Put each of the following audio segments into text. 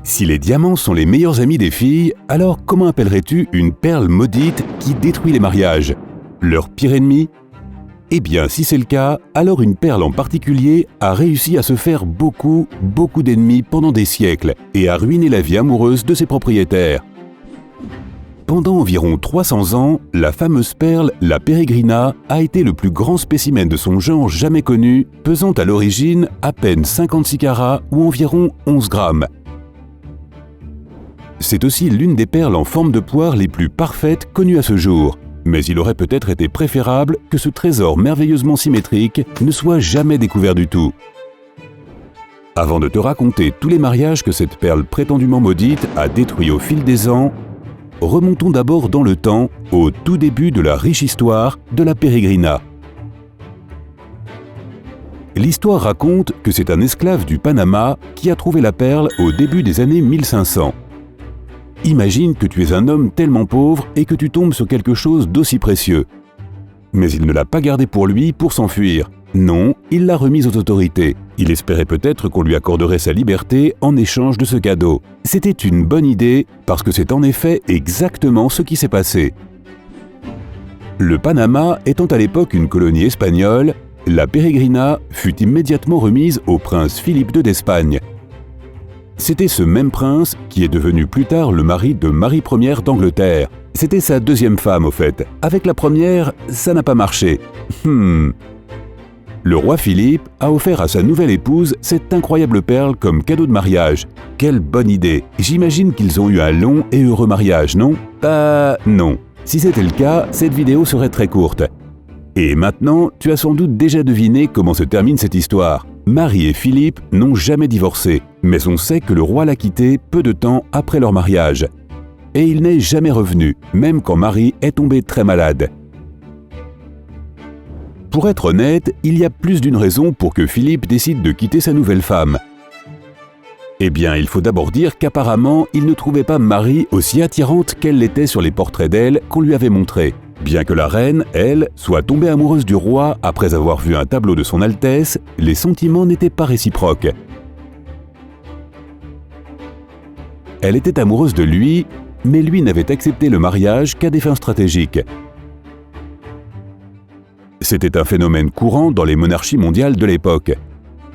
Si les diamants sont les meilleurs amis des filles, alors comment appellerais-tu une perle maudite qui détruit les mariages? Leur pire ennemi? Eh bien, si c'est le cas, alors une perle en particulier a réussi à se faire beaucoup d'ennemis pendant des siècles et à ruiner la vie amoureuse de ses propriétaires. Pendant environ 300 ans, la fameuse perle, la Peregrina, a été le plus grand spécimen de son genre jamais connu, pesant à l'origine à peine 56 carats ou environ 11 grammes. C'est aussi l'une des perles en forme de poire les plus parfaites connues à ce jour. Mais il aurait peut-être été préférable que ce trésor merveilleusement symétrique ne soit jamais découvert du tout. Avant de te raconter tous les mariages que cette perle prétendument maudite a détruits au fil des ans, remontons d'abord dans le temps, au tout début de la riche histoire de la Peregrina. L'histoire raconte que c'est un esclave du Panama qui a trouvé la perle au début des années 1500. Imagine que tu es un homme tellement pauvre et que tu tombes sur quelque chose d'aussi précieux. Mais il ne l'a pas gardé pour lui pour s'enfuir. Non, il l'a remise aux autorités. Il espérait peut-être qu'on lui accorderait sa liberté en échange de ce cadeau. C'était une bonne idée parce que c'est en effet exactement ce qui s'est passé. Le Panama étant à l'époque une colonie espagnole, la Peregrina fut immédiatement remise au prince Philippe II d'Espagne. C'était ce même prince qui est devenu plus tard le mari de Marie Ier d'Angleterre. C'était sa deuxième femme au fait. Avec la première, ça n'a pas marché. Le roi Philippe a offert à sa nouvelle épouse cette incroyable perle comme cadeau de mariage. Quelle bonne idée! J'imagine qu'ils ont eu un long et heureux mariage, non? Non. Si c'était le cas, cette vidéo serait très courte. Et maintenant, tu as sans doute déjà deviné comment se termine cette histoire. Marie et Philippe n'ont jamais divorcé, mais on sait que le roi l'a quitté peu de temps après leur mariage. Et il n'est jamais revenu, même quand Marie est tombée très malade. Pour être honnête, il y a plus d'une raison pour que Philippe décide de quitter sa nouvelle femme. Eh bien, il faut d'abord dire qu'apparemment, il ne trouvait pas Marie aussi attirante qu'elle l'était sur les portraits d'elle qu'on lui avait montrés. Bien que la reine, elle, soit tombée amoureuse du roi après avoir vu un tableau de son Altesse, les sentiments n'étaient pas réciproques. Elle était amoureuse de lui, mais lui n'avait accepté le mariage qu'à des fins stratégiques. C'était un phénomène courant dans les monarchies mondiales de l'époque.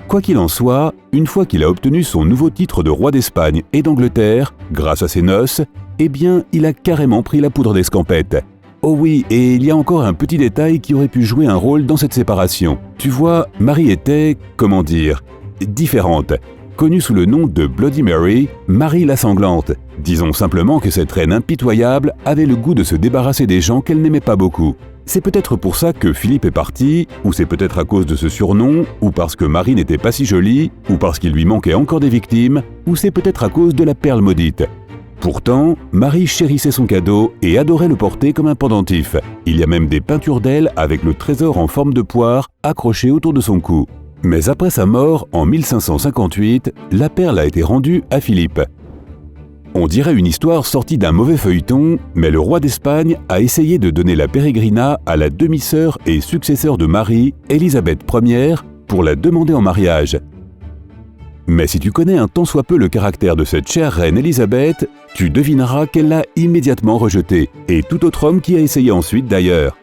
Quoi qu'il en soit, une fois qu'il a obtenu son nouveau titre de roi d'Espagne et d'Angleterre, grâce à ses noces, eh bien, il a carrément pris la poudre d'escampette. Oh oui, et il y a encore un petit détail qui aurait pu jouer un rôle dans cette séparation. Tu vois, Marie était, comment dire, différente. Connue sous le nom de Bloody Mary, Marie la sanglante. Disons simplement que cette reine impitoyable avait le goût de se débarrasser des gens qu'elle n'aimait pas beaucoup. C'est peut-être pour ça que Philippe est parti, ou c'est peut-être à cause de ce surnom, ou parce que Marie n'était pas si jolie, ou parce qu'il lui manquait encore des victimes, ou c'est peut-être à cause de la perle maudite. Pourtant, Marie chérissait son cadeau et adorait le porter comme un pendentif. Il y a même des peintures d'elle avec le trésor en forme de poire accroché autour de son cou. Mais après sa mort, en 1558, la perle a été rendue à Philippe. On dirait une histoire sortie d'un mauvais feuilleton, mais le roi d'Espagne a essayé de donner la Peregrina à la demi-sœur et successeur de Marie, Élisabeth Ier, pour la demander en mariage. Mais si tu connais un tant soit peu le caractère de cette chère reine Élisabeth, tu devineras qu'elle l'a immédiatement rejetée, et tout autre homme qui a essayé ensuite d'ailleurs.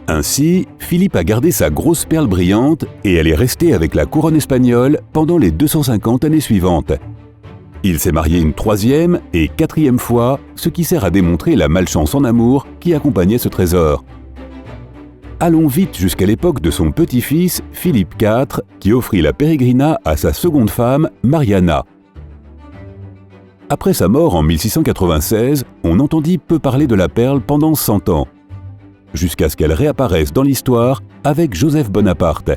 Ainsi, Philippe a gardé sa grosse perle brillante et elle est restée avec la couronne espagnole pendant les 250 années suivantes. Il s'est marié une troisième et quatrième fois, ce qui sert à démontrer la malchance en amour qui accompagnait ce trésor. Allons vite jusqu'à l'époque de son petit-fils, Philippe IV, qui offrit la Peregrina à sa seconde femme, Mariana. Après sa mort en 1696, on entendit peu parler de la perle pendant 100 ans, jusqu'à ce qu'elle réapparaisse dans l'histoire avec Joseph Bonaparte.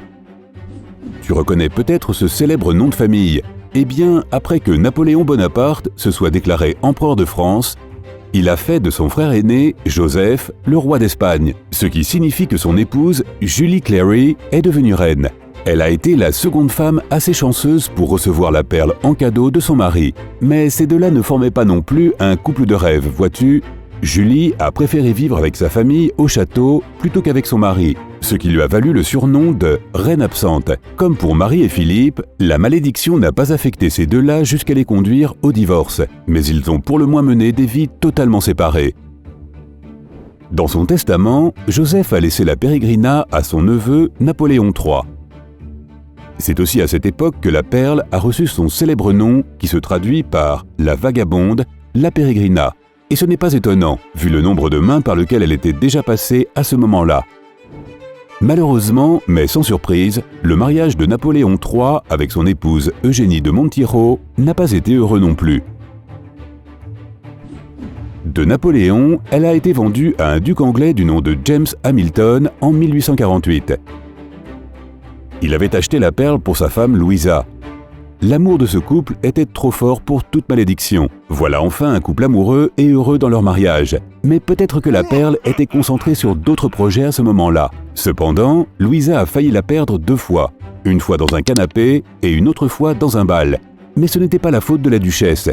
Tu reconnais peut-être ce célèbre nom de famille. Eh bien, après que Napoléon Bonaparte se soit déclaré empereur de France, il a fait de son frère aîné, Joseph, le roi d'Espagne, ce qui signifie que son épouse, Julie Clary, est devenue reine. Elle a été la seconde femme assez chanceuse pour recevoir la perle en cadeau de son mari. Mais ces deux-là ne formaient pas non plus un couple de rêve, vois-tu. Julie a préféré vivre avec sa famille au château plutôt qu'avec son mari. ce qui lui a valu le surnom de « reine absente ». Comme pour Marie et Philippe, la malédiction n'a pas affecté ces deux-là jusqu'à les conduire au divorce, mais ils ont pour le moins mené des vies totalement séparées. Dans son testament, Joseph a laissé la Pérégrina à son neveu Napoléon III. C'est aussi à cette époque que la perle a reçu son célèbre nom qui se traduit par « la vagabonde », la Pérégrina. Et ce n'est pas étonnant, vu le nombre de mains par lesquelles elle était déjà passée à ce moment-là. Malheureusement, mais sans surprise, le mariage de Napoléon III avec son épouse Eugénie de Montijo n'a pas été heureux non plus. De Napoléon, elle a été vendue à un duc anglais du nom de James Hamilton en 1848. Il avait acheté la perle pour sa femme Louisa. L'amour de ce couple était trop fort pour toute malédiction. Voilà enfin un couple amoureux et heureux dans leur mariage. Mais peut-être que la perle était concentrée sur d'autres projets à ce moment-là. Cependant, Louisa a failli la perdre 2 fois. Une fois dans un canapé et une autre fois dans un bal. Mais ce n'était pas la faute de la duchesse.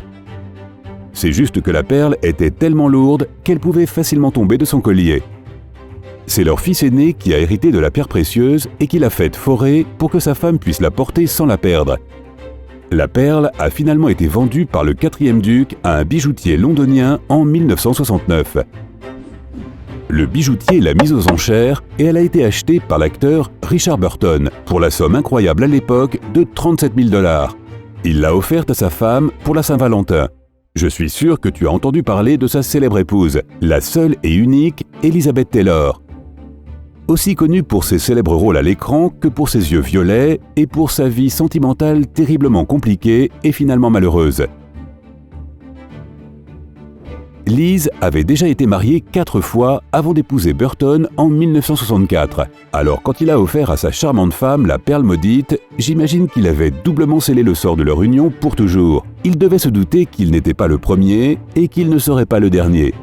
C'est juste que la perle était tellement lourde qu'elle pouvait facilement tomber de son collier. C'est leur fils aîné qui a hérité de la pierre précieuse et qui l'a faite forer pour que sa femme puisse la porter sans la perdre. La perle a finalement été vendue par le 4e duc à un bijoutier londonien en 1969. Le bijoutier l'a mise aux enchères et elle a été achetée par l'acteur Richard Burton pour la somme incroyable à l'époque de 37 000 $. Il l'a offerte à sa femme pour la Saint-Valentin. Je suis sûr que tu as entendu parler de sa célèbre épouse, la seule et unique Elizabeth Taylor. Aussi connue pour ses célèbres rôles à l'écran que pour ses yeux violets et pour sa vie sentimentale terriblement compliquée et finalement malheureuse. Liz avait déjà été mariée 4 fois avant d'épouser Burton en 1964. Alors quand il a offert à sa charmante femme la perle maudite, j'imagine qu'il avait doublement scellé le sort de leur union pour toujours. Il devait se douter qu'il n'était pas le premier et qu'il ne serait pas le dernier.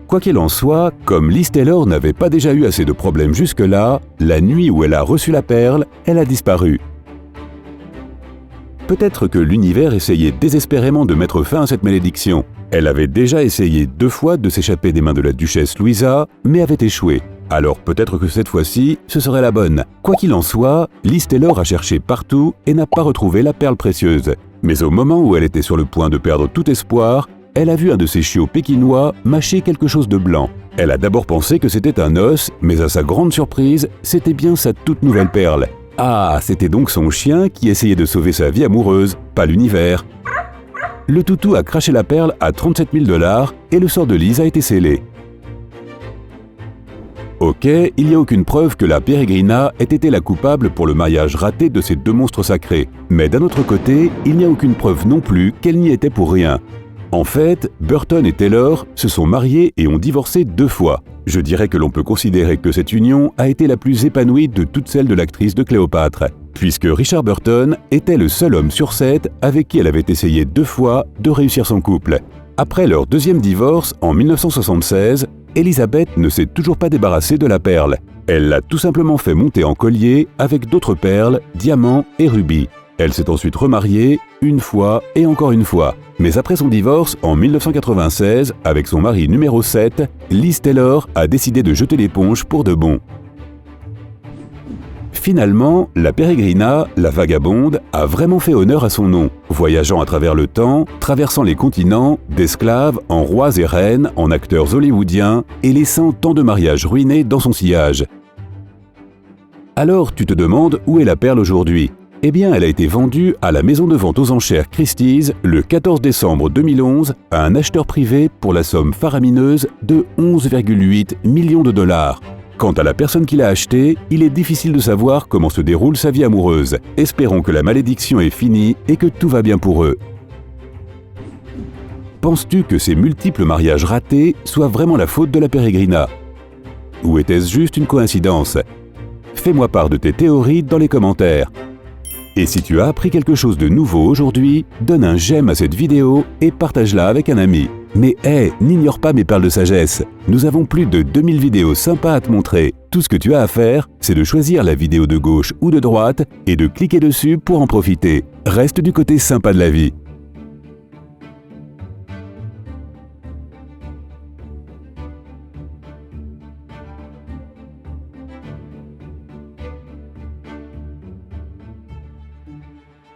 Quoi qu'il en soit, comme Liz Taylor n'avait pas déjà eu assez de problèmes jusque-là, la nuit où elle a reçu la perle, elle a disparu. Peut-être que l'univers essayait désespérément de mettre fin à cette malédiction. Elle avait déjà essayé 2 fois de s'échapper des mains de la duchesse Louisa, mais avait échoué. Alors peut-être que cette fois-ci, ce serait la bonne. Quoi qu'il en soit, Liz Taylor a cherché partout et n'a pas retrouvé la perle précieuse. Mais au moment où elle était sur le point de perdre tout espoir, elle a vu un de ses chiots pékinois mâcher quelque chose de blanc. Elle a d'abord pensé que c'était un os, mais à sa grande surprise, c'était bien sa toute nouvelle perle. Ah, c'était donc son chien qui essayait de sauver sa vie amoureuse, pas l'univers. Le toutou a craché la perle à 37 000 $ et le sort de Liz a été scellé. Ok, il n'y a aucune preuve que la Pérégrina ait été la coupable pour le mariage raté de ces 2 monstres sacrés. Mais d'un autre côté, il n'y a aucune preuve non plus qu'elle n'y était pour rien. En fait, Burton et Taylor se sont mariés et ont divorcé 2 fois. Je dirais que l'on peut considérer que cette union a été la plus épanouie de toutes celles de l'actrice de Cléopâtre, puisque Richard Burton était le seul homme sur 7 avec qui elle avait essayé 2 fois de réussir son couple. Après leur 2e divorce, en 1976, Elizabeth ne s'est toujours pas débarrassée de la perle. Elle l'a tout simplement fait monter en collier avec d'autres perles, diamants et rubis. Elle s'est ensuite remariée 1 fois et encore 1 fois. Mais après son divorce, en 1996, avec son mari numéro 7, Liz Taylor a décidé de jeter l'éponge pour de bon. Finalement, la Pérégrina, la vagabonde, a vraiment fait honneur à son nom, voyageant à travers le temps, traversant les continents, d'esclaves en rois et reines, en acteurs hollywoodiens, et laissant tant de mariages ruinés dans son sillage. Alors tu te demandes où est la perle aujourd'hui ? Eh bien, elle a été vendue à la maison de vente aux enchères Christie's le 14 décembre 2011 à un acheteur privé pour la somme faramineuse de 11,8 millions de $. Quant à la personne qui l'a acheté, il est difficile de savoir comment se déroule sa vie amoureuse. Espérons que la malédiction est finie et que tout va bien pour eux. Penses-tu que ces multiples mariages ratés soient vraiment la faute de la Pérégrina? Ou était-ce juste une coïncidence? Fais-moi part de tes théories dans les commentaires. Et si tu as appris quelque chose de nouveau aujourd'hui, donne un j'aime à cette vidéo et partage-la avec un ami. Mais n'ignore pas mes perles de sagesse. Nous avons plus de 2000 vidéos sympas à te montrer. Tout ce que tu as à faire, c'est de choisir la vidéo de gauche ou de droite et de cliquer dessus pour en profiter. Reste du côté sympa de la vie.